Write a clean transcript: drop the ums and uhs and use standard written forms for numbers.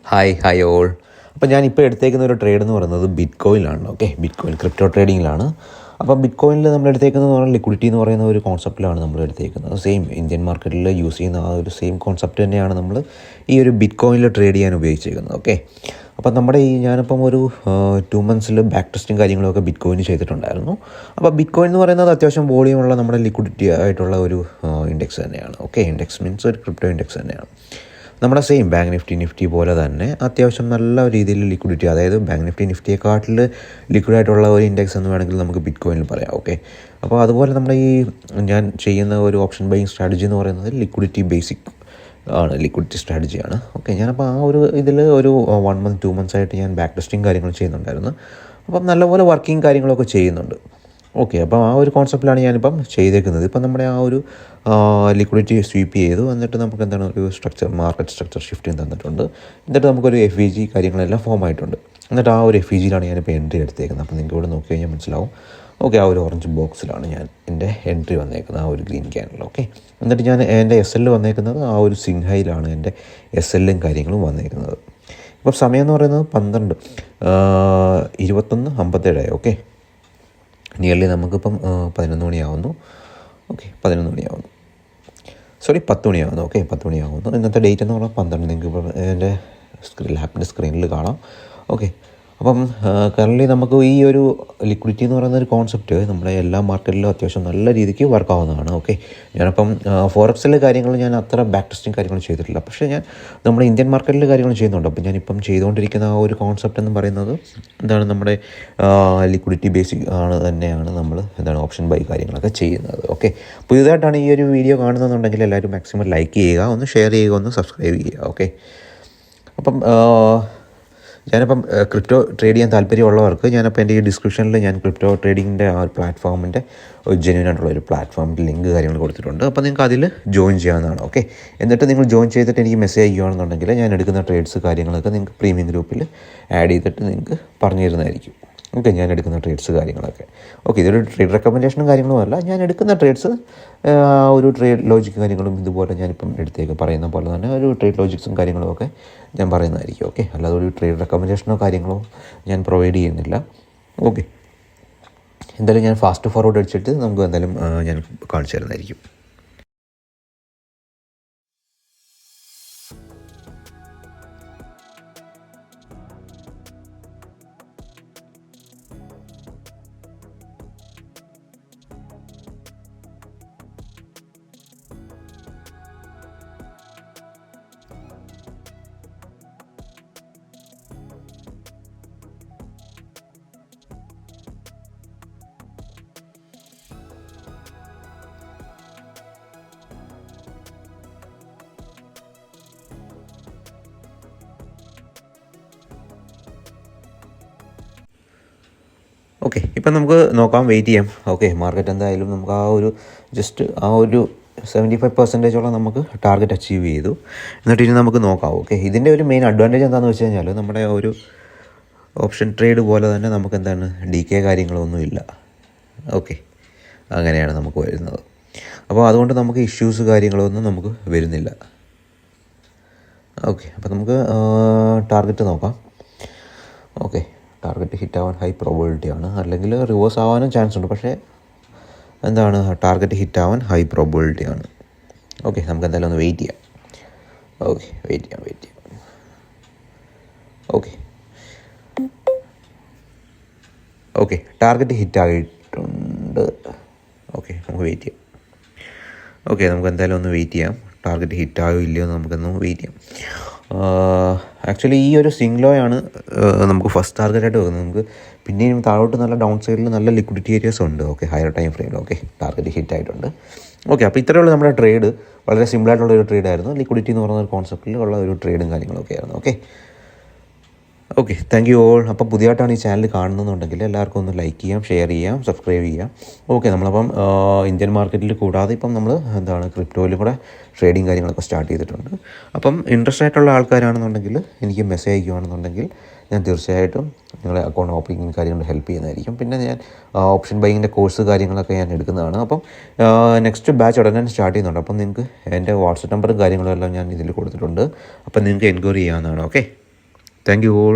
Hi all. അപ്പോൾ ഞാനിപ്പോൾ എടുത്തേക്കുന്ന ഒരു ട്രേഡ് എന്ന് പറയുന്നത് ബിറ്റ് കോയിലാണ്. ഓക്കെ, ബിറ്റ് കോയിൻ ക്രിപ്റ്റോ ട്രേഡിങ്ങിലാണ്. അപ്പോൾ ബിറ്റ് കോയിനിൽ നമ്മൾ എടുത്തേക്കുന്നത് പറഞ്ഞാൽ ലിക്വിഡിറ്റി എന്ന് പറയുന്ന ഒരു കോൺസെപ്റ്റിലാണ് നമ്മൾ എടുത്തേക്കുന്നത്. സെയിം ഇന്ത്യൻ മാർക്കറ്റിൽ യൂസ് ചെയ്യുന്ന ആ ഒരു സെയിം കോൺസെപ്റ്റ് തന്നെയാണ് നമ്മൾ ഈ ഒരു ബിറ്റ് കോയിനിൽ ട്രേഡ് ചെയ്യാൻ ഉപയോഗിച്ചേക്കുന്നത്. ഓക്കെ, അപ്പോൾ നമ്മുടെ ഞാനിപ്പം ഒരു 2 months ബാക്ക് ടെസ്റ്റും കാര്യങ്ങളൊക്കെ ബിറ്റ് കോയിന് ചെയ്തിട്ടുണ്ടായിരുന്നു. അപ്പോൾ ബിറ്റ് കോയിൻ എന്ന് പറയുന്നത് അത്യാവശ്യം വോളിയമുള്ള നമ്മുടെ ലിക്വിഡിറ്റി ആയിട്ടുള്ള ഒരു ഇൻഡെക്സ് തന്നെയാണ്. ഓക്കെ, ഇൻഡെക്സ് മീൻസ് ഒരു ക്രിപ്റ്റോ ഇൻഡെക്സ് തന്നെയാണ്. നമ്മുടെ സെയിം ബാങ്ക് നിഫ്റ്റി പോലെ തന്നെ അത്യാവശ്യം നല്ല രീതിയിൽ ലിക്വിഡിറ്റി, അതായത് ബാങ്ക് നിഫ്റ്റിയെക്കാട്ടിൽ ലിക്വിഡായിട്ടുള്ള ഒരു ഇൻഡെക്സ് എന്ന് വേണമെങ്കിൽ നമുക്ക് ബിറ്റ് കോയിനിൽ പറയാം. ഓക്കെ, അപ്പോൾ അതുപോലെ നമ്മുടെ ഈ ഞാൻ ചെയ്യുന്ന ഒരു ഓപ്ഷൻ ബൈയിങ് സ്ട്രാറ്റജി എന്ന് പറയുന്നത് ലിക്വിഡിറ്റി ബേസിക് ആണ്, ലിക്വിഡിറ്റി സ്ട്രാറ്റജിയാണ്. ഓക്കെ, ഞാനപ്പോൾ ആ ഒരു ഇതിൽ ഒരു 1 month 2 months ആയിട്ട് ഞാൻ ബാക്ക് ടെസ്റ്റിങ് കാര്യങ്ങൾ ചെയ്യുന്നുണ്ടായിരുന്നു. അപ്പം നല്ലപോലെ വർക്കിംഗ് കാര്യങ്ങളൊക്കെ ചെയ്യുന്നുണ്ട്. ഓക്കെ, അപ്പോൾ ആ ഒരു കോൺസെപ്റ്റിലാണ് ഞാനിപ്പം ചെയ്തേക്കുന്നത്. ഇപ്പം നമ്മുടെ ആ ഒരു ലിക്വിഡിറ്റി സ്വീപ്പ് ചെയ്തു, എന്നിട്ട് നമുക്ക് എന്താണ് ഒരു മാർക്കറ്റ് സ്ട്രക്ചർ ഷിഫ്റ്റിംഗ് തന്നിട്ടുണ്ട്. എന്നിട്ട് നമുക്കൊരു FVG കാര്യങ്ങളെല്ലാം ഫോം ആയിട്ടുണ്ട്. എന്നിട്ട് ആ ഒരു FVGയിലാണ് ഞാനിപ്പോൾ എൻട്രി എടുത്തേക്കുന്നത്. അപ്പോൾ നിങ്ങൾക്ക് ഇവിടെ നോക്കി കഴിഞ്ഞാൽ മനസ്സിലാവും. ഓക്കെ, ആ ഒരു ഓറഞ്ച് ബോക്സിലാണ് ഞാൻ എൻ്റെ എൻട്രി വന്നേക്കുന്നത്, ആ ഒരു ഗ്രീൻ ക്യാനിൽ. ഓക്കെ, എന്നിട്ട് ഞാൻ എൻ്റെ SL വന്നേക്കുന്നത് ആ ഒരു സിൻഹയിലാണ് എൻ്റെ SLും കാര്യങ്ങളും വന്നേക്കുന്നത്. ഇപ്പോൾ സമയം എന്ന് പറയുന്നത് 21:57. ഓക്കെ, നിയർലി നമുക്കിപ്പം 11 മണിയാവുന്നു. ഓക്കെ, 11 മണിയാവുന്നു, 10 മണിയാവുന്നു. ഓക്കെ, 10 മണിയാവുന്നു. ഇന്നത്തെ ഡേറ്റ് എന്ന് പറഞ്ഞാൽ 12. നിങ്ങൾക്ക് ഇപ്പോൾ എൻ്റെ ലാപ്പിൻ്റെ സ്ക്രീനിൽ കാണാം. ഓക്കെ, അപ്പം കറൻറ്റ്ലി നമുക്ക് ഈ ഒരു ലിക്വിഡിറ്റി എന്ന് പറയുന്ന ഒരു കോൺസെപ്റ്റ് നമ്മുടെ എല്ലാ മാർക്കറ്റിലും അത്യാവശ്യം നല്ല രീതിക്ക് വർക്കാവുന്നതാണ്. ഓക്കെ, ഞാനപ്പം ഫോറക്സിലെ കാര്യങ്ങൾ ഞാൻ അത്ര ബാക്ക് ടെസ്റ്റിങ് കാര്യങ്ങൾ ചെയ്തിട്ടില്ല, പക്ഷേ ഞാൻ നമ്മുടെ ഇന്ത്യൻ മാർക്കറ്റിലെ കാര്യങ്ങൾ ചെയ്യുന്നുണ്ട്. അപ്പോൾ ഞാനിപ്പം ചെയ്തുകൊണ്ടിരിക്കുന്ന ആ ഒരു കോൺസെപ്റ്റ് എന്ന് പറയുന്നത് എന്താണ്, നമ്മുടെ ലിക്വിഡിറ്റി ബേസിക് തന്നെയാണ് നമ്മൾ ഓപ്ഷൻ ബൈ കാര്യങ്ങളൊക്കെ ചെയ്യുന്നത്. ഓക്കെ, പുതിയതായിട്ടാണ് ഈ ഒരു വീഡിയോ കാണുന്നതെന്നുണ്ടെങ്കിൽ എല്ലാവരും മാക്സിമം ലൈക്ക് ചെയ്യുക, ഒന്ന് ഷെയർ ചെയ്യുക, ഒന്ന് സബ്സ്ക്രൈബ് ചെയ്യുക. ഓക്കെ, അപ്പം ഞാനിപ്പം ക്രിപ്റ്റോ ട്രേഡ് ചെയ്യാൻ താല്പര്യമുള്ളവർക്ക് ഞാനപ്പോൾ എൻ്റെ ഈ ഡിസ്ക്രിപ്ഷനിൽ ഞാൻ ക്രിപ്റ്റോ ട്രേഡിങ്ങിൻ്റെ ആ ഒരു പ്ലാറ്റ്ഫോമിൻ്റെ ഒരു ജെന്യൂൻ ആയിട്ടുള്ള ഒരു പ്ലാറ്റ്ഫോമിൻ്റെ ലിങ്ക് കാര്യങ്ങൾ കൊടുത്തിട്ടുണ്ട്. അപ്പോൾ നിങ്ങൾക്ക് അതിൽ ജോയിൻ ചെയ്യാവുന്നതാണ്. ഓക്കെ, എന്നിട്ട് നിങ്ങൾ ജോയിൻ ചെയ്തിട്ട് എനിക്ക് മെസ്സേജ് ചെയ്യുകയാണെന്നുണ്ടെങ്കിൽ ഞാൻ എടുക്കുന്ന ട്രേഡ്സ് കാര്യങ്ങളൊക്കെ നിങ്ങൾക്ക് പ്രീമിയം ഗ്രൂപ്പിൽ ആഡ് ചെയ്തിട്ട് നിങ്ങൾക്ക് പറഞ്ഞു തരുന്നതായിരിക്കും. ഓക്കെ, ഞാൻ എടുക്കുന്ന ട്രേഡ്സ് കാര്യങ്ങളൊക്കെ. ഓക്കെ, ഇതൊരു ട്രേഡ് റെക്കമെൻഡേഷനും കാര്യങ്ങളും അല്ല, ഞാൻ എടുക്കുന്ന ട്രേഡ്സ് ഒരു ട്രേഡ് ലോജിക് കാര്യങ്ങളും ഇതുപോലെ ഞാനിപ്പം എടുത്തേക്ക് പറയുന്ന പോലെ തന്നെ ഒരു ട്രേഡ് ലോജിക്സും കാര്യങ്ങളും ഒക്കെ ഞാൻ പറയുന്നതായിരിക്കും. ഓക്കെ, അല്ലാതെ ഒരു ട്രേഡ് റെക്കമെൻഡേഷനോ കാര്യങ്ങളോ ഞാൻ പ്രൊവൈഡ് ചെയ്യുന്നില്ല. ഓക്കെ, എന്തായാലും ഞാൻ ഫാസ്റ്റ് ഫോർവേഡ് അടിച്ചിട്ട് നമുക്ക് എന്തായാലും ഞാൻ കാണിച്ചു തരുന്നതായിരിക്കും. ഓക്കെ, ഇപ്പം നമുക്ക് നോക്കാം, വെയിറ്റ് ചെയ്യാം. ഓക്കെ, മാർക്കറ്റ് എന്തായാലും നമുക്ക് ആ ഒരു ജസ്റ്റ് ആ ഒരു 75% നമുക്ക് ടാർഗറ്റ് അച്ചീവ് ചെയ്തു. എന്നിട്ട് ഇനി നമുക്ക് നോക്കാം. ഓക്കെ, ഇതിൻ്റെ ഒരു മെയിൻ അഡ്വാൻറ്റേജ് എന്താണെന്ന് വെച്ച് കഴിഞ്ഞാൽ നമ്മുടെ ഒരു ഓപ്ഷൻ ട്രേഡ് പോലെ തന്നെ നമുക്ക് എന്താണ് DK കാര്യങ്ങളൊന്നും ഇല്ല. ഓക്കെ, അങ്ങനെയാണ് നമുക്ക് വരുന്നത്. അപ്പോൾ അതുകൊണ്ട് നമുക്ക് ഇഷ്യൂസ് കാര്യങ്ങളൊന്നും നമുക്ക് വരുന്നില്ല. ഓക്കെ, അപ്പോൾ നമുക്ക് ടാർഗറ്റ് നോക്കാം. ഓക്കെ, ടാർഗറ്റ് ഹിറ്റ് ആവാൻ ഹൈ പ്രോബിലിറ്റി ആണ്, അല്ലെങ്കിൽ റിവേഴ്സ് ആവാനും ചാൻസ് ഉണ്ട്, പക്ഷേ എന്താണ് ടാർഗറ്റ് ഹിറ്റ് ആവാൻ ഹൈ പ്രോബിലിറ്റി ആണ്. ഓക്കെ, നമുക്ക് എന്തായാലും ഒന്ന് വെയിറ്റ് ചെയ്യാം. ഓക്കെ, വെയിറ്റ് ചെയ്യാം. ഓക്കെ, ടാർഗറ്റ് ഹിറ്റ് ആയിട്ടുണ്ട്. ഓക്കെ, നമുക്ക് വെയിറ്റ് ചെയ്യാം. ഓക്കെ, നമുക്ക് എന്തായാലും ഒന്ന് വെയിറ്റ് ചെയ്യാം. ടാർഗറ്റ് ഹിറ്റ് ആയോ ഇല്ലയോ എന്ന് നമുക്കൊന്ന് വെയിറ്റ് ചെയ്യാം. ആക്ച്വലി ഈ ഒരു സിംഗ്ലോയാണ് നമുക്ക് ഫസ്റ്റ് ടാർഗറ്റായിട്ട് വെക്കുന്നത്. നമുക്ക് പിന്നെയും താഴോട്ട് നല്ല ഡൗൺ സൈഡിൽ നല്ല ലിക്വിഡിറ്റി ഏരിയാസ് ഉണ്ട്. ഓക്കെ, ഹയർ ടൈം ഫ്രെയിമിൽ. ഓക്കെ, ടാർഗറ്റ് ഹിറ്റ് ആയിട്ടുണ്ട്. ഓക്കെ, അപ്പോൾ ഇത്രയുള്ള നമ്മുടെ ട്രേഡ് വളരെ സിമ്പിളായിട്ടുള്ള ഒരു ട്രേഡായിരുന്നു. ലിക്വിഡിറ്റി എന്ന് പറയുന്ന ഒരു കോൺസെപ്റ്റിൽ ഉള്ള ഒരു ട്രേഡും കാര്യങ്ങളൊക്കെ ആയിരുന്നു. Okay, thank you all. അപ്പോൾ പുതിയതായിട്ടാണ് ഈ ചാനൽ കാണുന്നതെന്നുണ്ടെങ്കിൽ എല്ലാവർക്കും ഒന്ന് ലൈക്ക് ചെയ്യാം, ഷെയർ ചെയ്യാം, സബ്സ്ക്രൈബ് ചെയ്യാം. ഓക്കെ, നമ്മളപ്പം ഇന്ത്യൻ മാർക്കറ്റിൽ കൂടാതെ ഇപ്പം നമ്മൾ ക്രിപ്റ്റോയിലും കൂടെ ട്രേഡിങ് കാര്യങ്ങളൊക്കെ സ്റ്റാർട്ട് ചെയ്തിട്ടുണ്ട്. അപ്പം ഇൻട്രസ്റ്റ് ആയിട്ടുള്ള ആൾക്കാരാണെന്നുണ്ടെങ്കിൽ എനിക്ക് മെസ്സേജ് അയക്കുകയാണെന്നുണ്ടെങ്കിൽ ഞാൻ തീർച്ചയായിട്ടും നിങ്ങളെ അക്കൗണ്ട് ഓപ്പണിങ് കാര്യങ്ങൾ ഹെൽപ്പ് ചെയ്യുന്നതായിരിക്കും. പിന്നെ ഞാൻ ഓപ്ഷൻ ബൈയിങ്ങിൻ്റെ കോഴ്സ് കാര്യങ്ങളൊക്കെ ഞാൻ എടുക്കുന്നതാണ്. അപ്പം നെക്സ്റ്റ് ബാച്ച് ഉടനെ സ്റ്റാർട്ട് ചെയ്യുന്നുണ്ട്. അപ്പം നിങ്ങൾക്ക് എൻ്റെ വാട്സപ്പ് നമ്പറും കാര്യങ്ങളും എല്ലാം ഞാൻ ഇതിൽ കൊടുത്തിട്ടുണ്ട്. അപ്പം നിങ്ങൾക്ക് എൻക്വയറി ചെയ്യാവുന്നതാണ്. ഓക്കെ. Thank you all.